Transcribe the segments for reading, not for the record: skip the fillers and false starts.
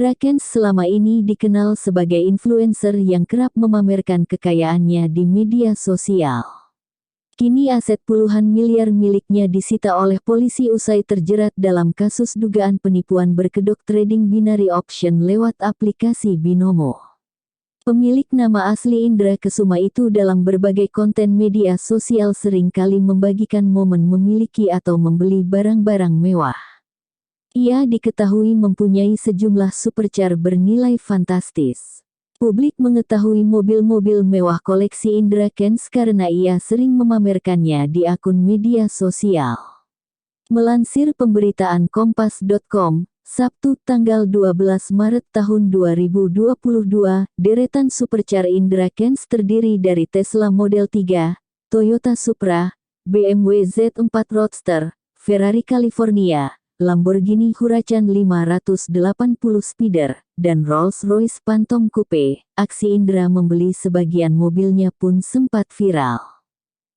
Indra Kents selama ini dikenal sebagai influencer yang kerap memamerkan kekayaannya di media sosial. Kini aset puluhan miliar miliknya disita oleh polisi usai terjerat dalam kasus dugaan penipuan berkedok trading binary option lewat aplikasi Binomo. Pemilik nama asli Indra Kesuma itu dalam berbagai konten media sosial seringkali membagikan momen memiliki atau membeli barang-barang mewah. Ia diketahui mempunyai sejumlah supercar bernilai fantastis. Publik mengetahui mobil-mobil mewah koleksi Indra Kents karena ia sering memamerkannya di akun media sosial. Melansir pemberitaan Kompas.com, Sabtu tanggal 12 Maret tahun 2022, deretan supercar Indra Kents terdiri dari Tesla Model 3, Toyota Supra, BMW Z4 Roadster, Ferrari California, Lamborghini Huracan 580 Spider, dan Rolls-Royce Phantom Coupe. Aksi Indra membeli sebagian mobilnya pun sempat viral.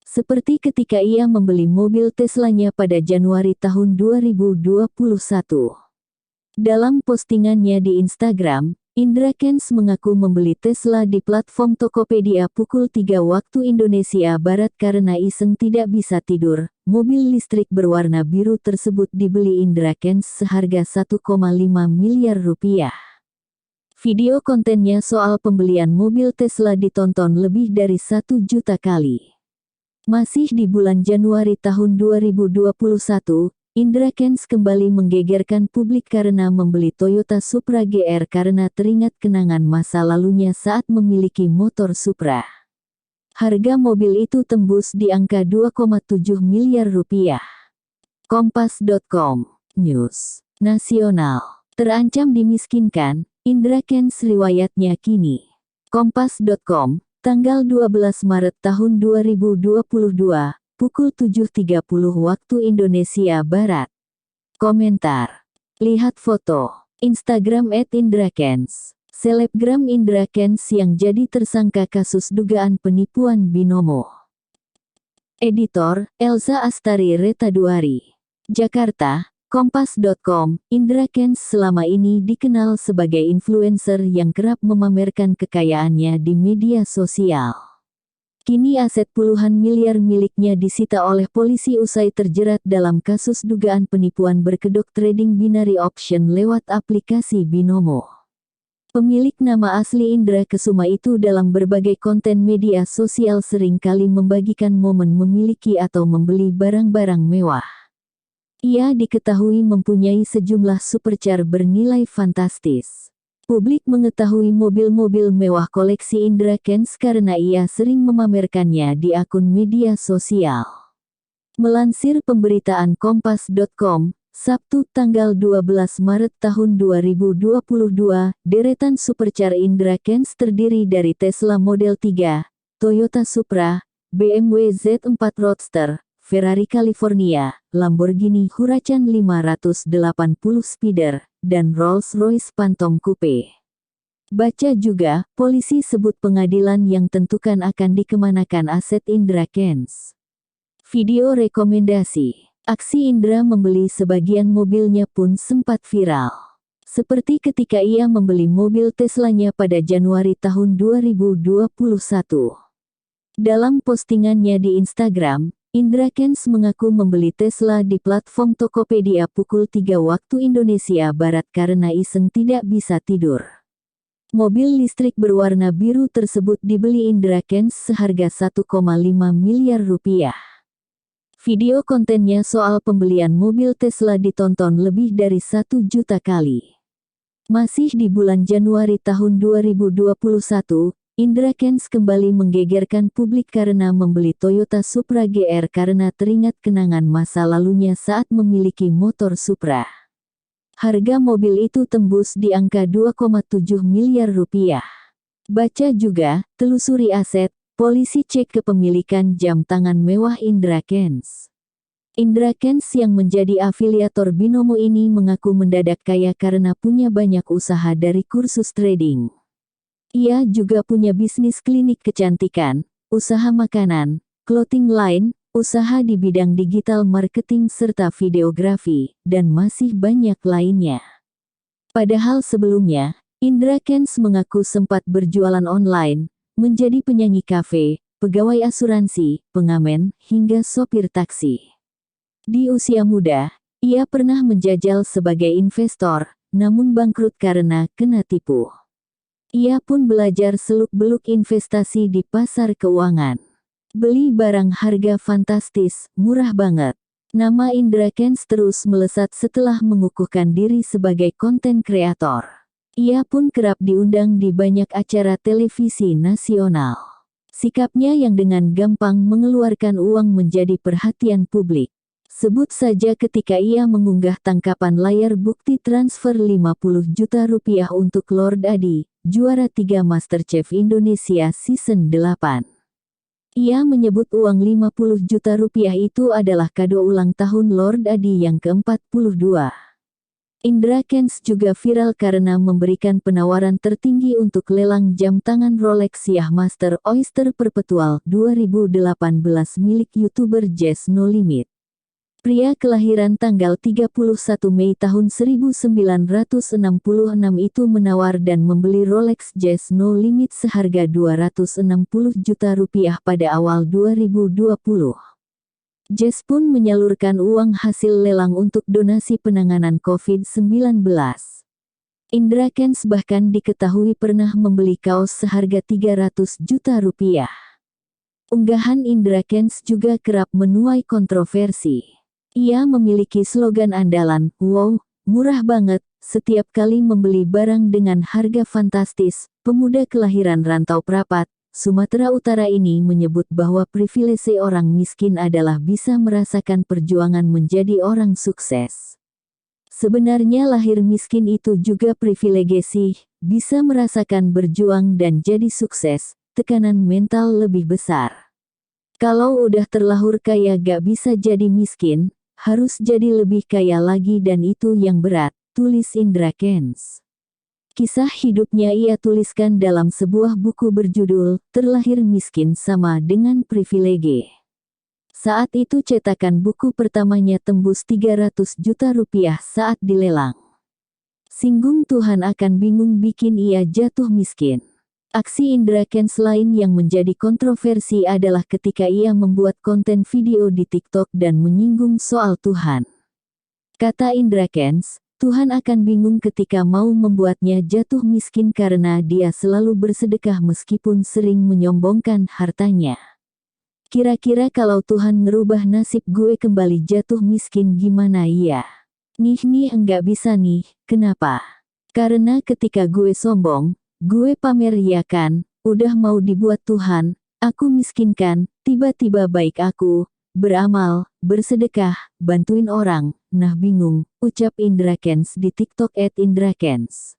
Seperti ketika ia membeli mobil Teslanya pada Januari tahun 2021. Dalam postingannya di Instagram, Indra Kents mengaku membeli Tesla di platform Tokopedia pukul 3 waktu Indonesia Barat karena iseng tidak bisa tidur. Mobil listrik berwarna biru tersebut dibeli Indra Kents seharga 1,5 miliar rupiah. Video kontennya soal pembelian mobil Tesla ditonton lebih dari 1 juta kali. Masih di bulan Januari tahun 2021, Indra Kents kembali menggegerkan publik karena membeli Toyota Supra GR karena teringat kenangan masa lalunya saat memiliki motor Supra. Harga mobil itu tembus di angka 2,7 miliar rupiah. Kompas.com, News Nasional. Terancam dimiskinkan, Indra Kents riwayatnya kini. Kompas.com, tanggal 12 Maret tahun 2022, pukul 7.30 waktu Indonesia Barat. Komentar. Lihat foto. Instagram @IndraKents. Selebgram Indra Kents yang jadi tersangka kasus dugaan penipuan Binomo. Editor, Elza Astari Retaduari. Jakarta, Kompas.com. Indra Kents selama ini dikenal sebagai influencer yang kerap memamerkan kekayaannya di media sosial. Kini aset puluhan miliar miliknya disita oleh polisi usai terjerat dalam kasus dugaan penipuan berkedok trading binary option lewat aplikasi Binomo. Pemilik nama asli Indra Kesuma itu dalam berbagai konten media sosial seringkali membagikan momen memiliki atau membeli barang-barang mewah. Ia diketahui mempunyai sejumlah supercar bernilai fantastis. Publik mengetahui mobil-mobil mewah koleksi Indra Kents karena ia sering memamerkannya di akun media sosial. Melansir pemberitaan Kompas.com, Sabtu tanggal 12 Maret tahun 2022, deretan supercar Indra Kents terdiri dari Tesla Model 3, Toyota Supra, BMW Z4 Roadster, Ferrari California, Lamborghini Huracan 580 Spider, dan Rolls-Royce Phantom Coupe. Baca juga, polisi sebut pengadilan yang tentukan akan dikemanakan aset Indra Kents. Video rekomendasi. Aksi Indra membeli sebagian mobilnya pun sempat viral. Seperti ketika ia membeli mobil Teslanya pada Januari tahun 2021. Dalam postingannya di Instagram, Indra Kents mengaku membeli Tesla di platform Tokopedia pukul 3 waktu Indonesia Barat karena iseng tidak bisa tidur. Mobil listrik berwarna biru tersebut dibeli Indra Kents seharga 1,5 miliar rupiah. Video kontennya soal pembelian mobil Tesla ditonton lebih dari 1 juta kali. Masih di bulan Januari tahun 2021, Indra Kents kembali menggegerkan publik karena membeli Toyota Supra GR karena teringat kenangan masa lalunya saat memiliki motor Supra. Harga mobil itu tembus di angka 2,7 miliar rupiah. Baca juga, telusuri aset. Polisi cek kepemilikan jam tangan mewah Indra Kents. Indra Kents yang menjadi afiliator Binomo ini mengaku mendadak kaya karena punya banyak usaha dari kursus trading. Ia juga punya bisnis klinik kecantikan, usaha makanan, clothing line, usaha di bidang digital marketing serta videografi, dan masih banyak lainnya. Padahal sebelumnya, Indra Kents mengaku sempat berjualan online, menjadi penyanyi kafe, pegawai asuransi, pengamen, hingga sopir taksi. Di usia muda, ia pernah menjajal sebagai investor, namun bangkrut karena kena tipu. Ia pun belajar seluk-beluk investasi di pasar keuangan. Beli barang harga fantastis, murah banget. Nama Indra Kents terus melesat setelah mengukuhkan diri sebagai konten kreator. Ia pun kerap diundang di banyak acara televisi nasional. Sikapnya yang dengan gampang mengeluarkan uang menjadi perhatian publik. Sebut saja ketika ia mengunggah tangkapan layar bukti transfer 50 juta rupiah untuk Lord Adi, juara 3 MasterChef Indonesia Season 8. Ia menyebut uang 50 juta rupiah itu adalah kado ulang tahun Lord Adi yang ke-42. Indra Kents juga viral karena memberikan penawaran tertinggi untuk lelang jam tangan Rolex Yachtmaster Oyster Perpetual 2018 milik YouTuber Jazz No Limit. Pria kelahiran tanggal 31 Mei tahun 1966 itu menawar dan membeli Rolex Jazz No Limit seharga 260 juta rupiah pada awal 2020. Jazz pun menyalurkan uang hasil lelang untuk donasi penanganan COVID-19. Indra Kents bahkan diketahui pernah membeli kaos seharga 300 juta rupiah. Unggahan Indra Kents juga kerap menuai kontroversi. Ia memiliki slogan andalan, "Wow, murah banget," setiap kali membeli barang dengan harga fantastis. Pemuda kelahiran Rantau Prapat, Sumatera Utara ini menyebut bahwa privilese orang miskin adalah bisa merasakan perjuangan menjadi orang sukses. Sebenarnya lahir miskin itu juga privilege, bisa merasakan berjuang dan jadi sukses, tekanan mental lebih besar. Kalau udah terlahir kaya gak bisa jadi miskin, harus jadi lebih kaya lagi dan itu yang berat, tulis Indra Kents. Kisah hidupnya ia tuliskan dalam sebuah buku berjudul, Terlahir Miskin Sama Dengan Privilege. Saat itu cetakan buku pertamanya tembus 300 juta rupiah saat dilelang. Singgung Tuhan akan bingung bikin ia jatuh miskin. Aksi Indra Kents lain yang menjadi kontroversi adalah ketika ia membuat konten video di TikTok dan menyinggung soal Tuhan. Kata Indra Kents, Tuhan akan bingung ketika mau membuatnya jatuh miskin karena dia selalu bersedekah meskipun sering menyombongkan hartanya. Kira-kira kalau Tuhan ngerubah nasib gue kembali jatuh miskin gimana ya? Nih enggak bisa nih, kenapa? Karena ketika gue sombong, gue pamer ya kan, udah mau dibuat Tuhan, aku miskinkan, tiba-tiba baik aku, beramal, bersedekah, bantuin orang, nah bingung, ucap Indra Kents di TikTok @IndraKents.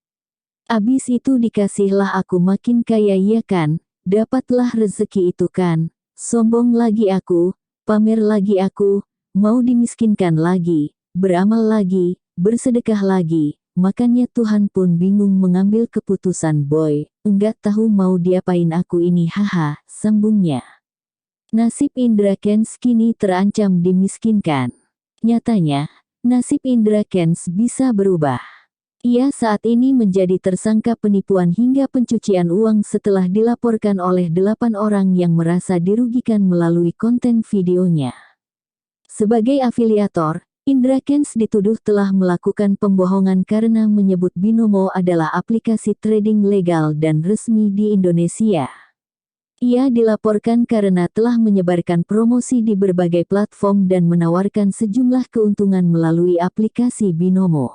Abis itu dikasihlah aku makin kaya ya kan, dapatlah rezeki itu kan, sombong lagi aku, pamer lagi aku, mau dimiskinkan lagi, beramal lagi, bersedekah lagi. Makanya Tuhan pun bingung mengambil keputusan boy, enggak tahu mau diapain aku ini haha, sambungnya. Nasib Indra Kents kini terancam dimiskinkan. Nyatanya, nasib Indra Kents bisa berubah. Ia saat ini menjadi tersangka penipuan hingga pencucian uang setelah dilaporkan oleh 8 orang yang merasa dirugikan melalui konten videonya. Sebagai afiliator, Indra Kents dituduh telah melakukan pembohongan karena menyebut Binomo adalah aplikasi trading legal dan resmi di Indonesia. Ia dilaporkan karena telah menyebarkan promosi di berbagai platform dan menawarkan sejumlah keuntungan melalui aplikasi Binomo.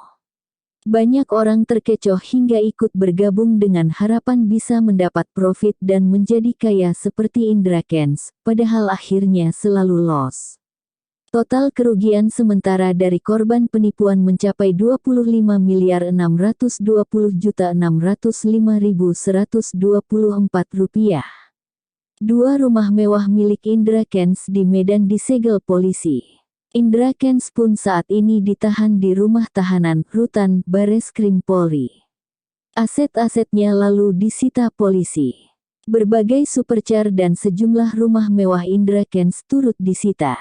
Banyak orang terkecoh hingga ikut bergabung dengan harapan bisa mendapat profit dan menjadi kaya seperti Indra Kents, padahal akhirnya selalu loss. Total kerugian sementara dari korban penipuan mencapai 25.620.605.124 rupiah. 2 rumah mewah milik Indra Kents di Medan disegel polisi. Indra Kents pun saat ini ditahan di rumah tahanan rutan Bareskrim Polri. Aset-asetnya lalu disita polisi. Berbagai supercar dan sejumlah rumah mewah Indra Kents turut disita.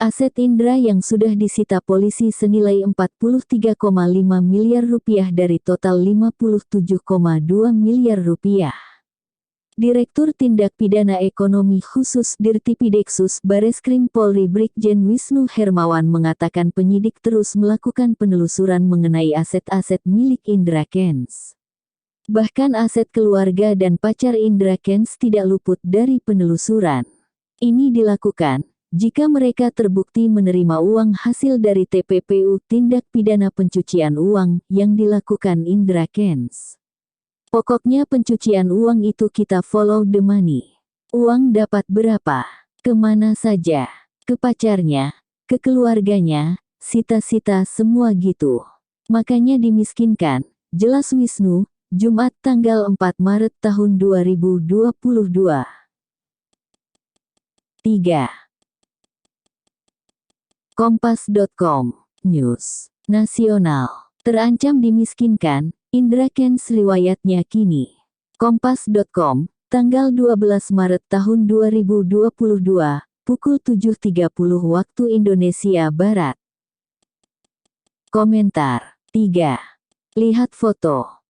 Aset Indra yang sudah disita polisi senilai 43,5 miliar rupiah dari total 57,2 miliar rupiah. Direktur Tindak Pidana Ekonomi Khusus Dirtipideksus Bareskrim Polri Brigjen Wisnu Hermawan mengatakan penyidik terus melakukan penelusuran mengenai aset-aset milik Indra Kents. Bahkan aset keluarga dan pacar Indra Kents tidak luput dari penelusuran. Ini dilakukan jika mereka terbukti menerima uang hasil dari TPPU tindak pidana pencucian uang yang dilakukan Indra Kents. Pokoknya pencucian uang itu kita follow the money. Uang dapat berapa? Kemana saja? Ke pacarnya? Ke keluarganya? Sita-sita semua gitu. Makanya dimiskinkan, jelas Wisnu, Jumat tanggal 4 Maret tahun 2022. 3. Kompas.com, News Nasional. Terancam dimiskinkan, Indra Kents riwayatnya kini. Kompas.com, tanggal 12 Maret tahun 2022, pukul 7.30 waktu Indonesia Barat. Komentar 3. Lihat foto.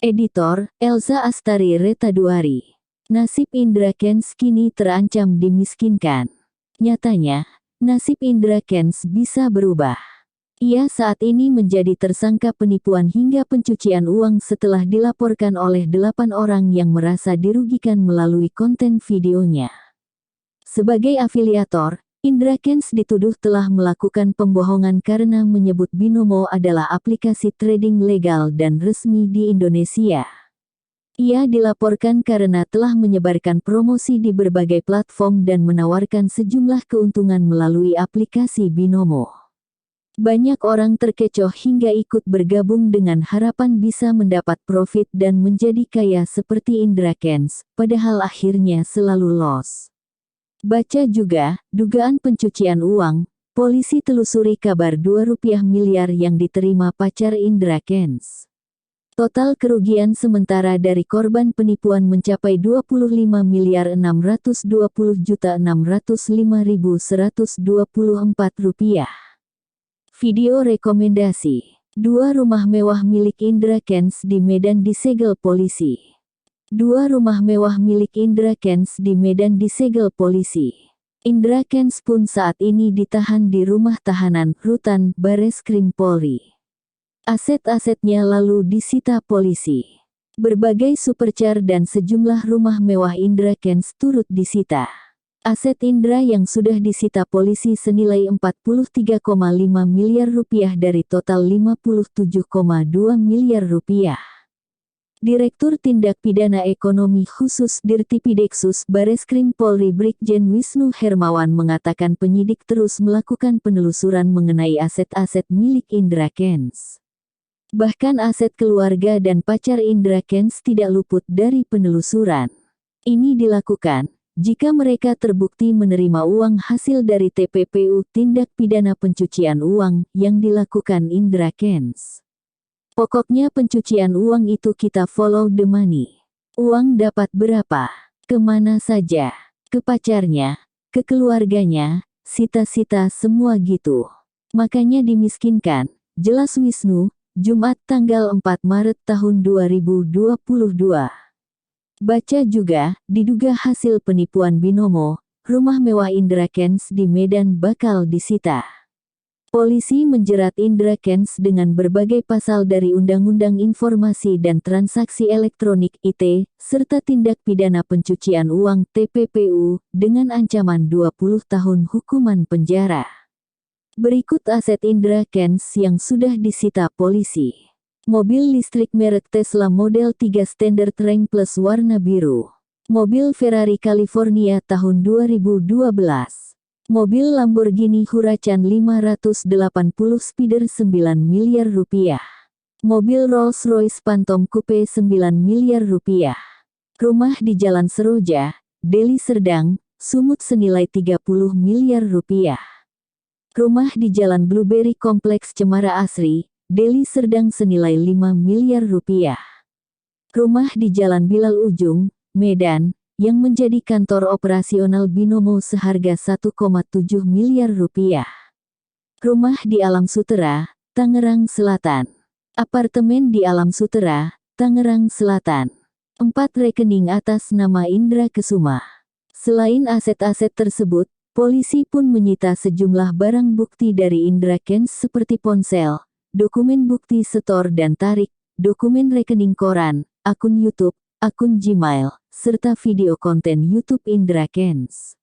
Editor, Elza Astari Retaduari. Nasib Indra Kents kini terancam dimiskinkan. Nyatanya, nasib Indra Kents bisa berubah. Ia saat ini menjadi tersangka penipuan hingga pencucian uang setelah dilaporkan oleh 8 orang yang merasa dirugikan melalui konten videonya. Sebagai afiliator, Indra Kents dituduh telah melakukan pembohongan karena menyebut Binomo adalah aplikasi trading legal dan resmi di Indonesia. Ia dilaporkan karena telah menyebarkan promosi di berbagai platform dan menawarkan sejumlah keuntungan melalui aplikasi Binomo. Banyak orang terkecoh hingga ikut bergabung dengan harapan bisa mendapat profit dan menjadi kaya seperti Indra Kents, padahal akhirnya selalu loss. Baca juga, dugaan pencucian uang, polisi telusuri kabar Rp2 miliar yang diterima pacar Indra Kents. Total kerugian sementara dari korban penipuan mencapai Rp25.620.605.124. Video rekomendasi. 2 rumah mewah milik Indra Kents di Medan disegel polisi. 2 rumah mewah milik Indra Kents di Medan disegel polisi. Indra Kents pun saat ini ditahan di rumah tahanan rutan Bareskrim Polri. Aset-asetnya lalu disita polisi. Berbagai supercar dan sejumlah rumah mewah Indra Kents turut disita. Aset Indra yang sudah disita polisi senilai Rp43,5 miliar dari total Rp57,2 miliar. Direktur Tindak Pidana Ekonomi Khusus Dirtipideksus Bareskrim Polri Brigjen Wisnu Hermawan mengatakan penyidik terus melakukan penelusuran mengenai aset-aset milik Indra Kents. Bahkan aset keluarga dan pacar Indra Kents tidak luput dari penelusuran. Ini dilakukan jika mereka terbukti menerima uang hasil dari TPPU tindak pidana pencucian uang yang dilakukan Indra Kents. Pokoknya pencucian uang itu kita follow the money. Uang dapat berapa? Kemana saja? Ke pacarnya? Ke keluarganya? Sita-sita semua gitu. Makanya dimiskinkan, jelas Wisnu, Jumat tanggal 4 Maret tahun 2022. Baca juga, diduga hasil penipuan Binomo, rumah mewah Indra Kents di Medan bakal disita. Polisi menjerat Indra Kents dengan berbagai pasal dari Undang-Undang Informasi dan Transaksi Elektronik (ITE), serta tindak pidana pencucian uang (TPPU) dengan ancaman 20 tahun hukuman penjara. Berikut aset Indra Kents yang sudah disita polisi. Mobil listrik merek Tesla Model 3 Standard Rank Plus warna biru. Mobil Ferrari California tahun 2012. Mobil Lamborghini Huracan 580 Spider 9 miliar rupiah. Mobil Rolls-Royce Phantom Coupe 9 miliar rupiah. Rumah di Jalan Seroja, Deli Serdang, Sumut senilai 30 miliar rupiah. Rumah di Jalan Blueberry Kompleks Cemara Asri, Deli Serdang senilai 5 miliar rupiah. Rumah di Jalan Bilal Ujung, Medan, yang menjadi kantor operasional Binomo seharga 1,7 miliar rupiah. Rumah di Alam Sutera, Tangerang Selatan. Apartemen di Alam Sutera, Tangerang Selatan. 4 rekening atas nama Indra Kesuma. Selain aset-aset tersebut, polisi pun menyita sejumlah barang bukti dari Indra Kents seperti ponsel, dokumen bukti setor dan tarik, dokumen rekening koran, akun YouTube, akun Gmail, serta video konten YouTube Indra Kents.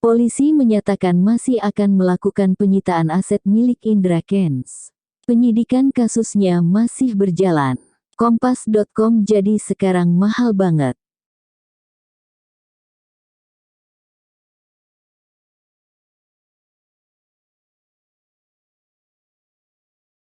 Polisi menyatakan masih akan melakukan penyitaan aset milik Indra Kents. Penyidikan kasusnya masih berjalan. Kompas.com jadi sekarang mahal banget.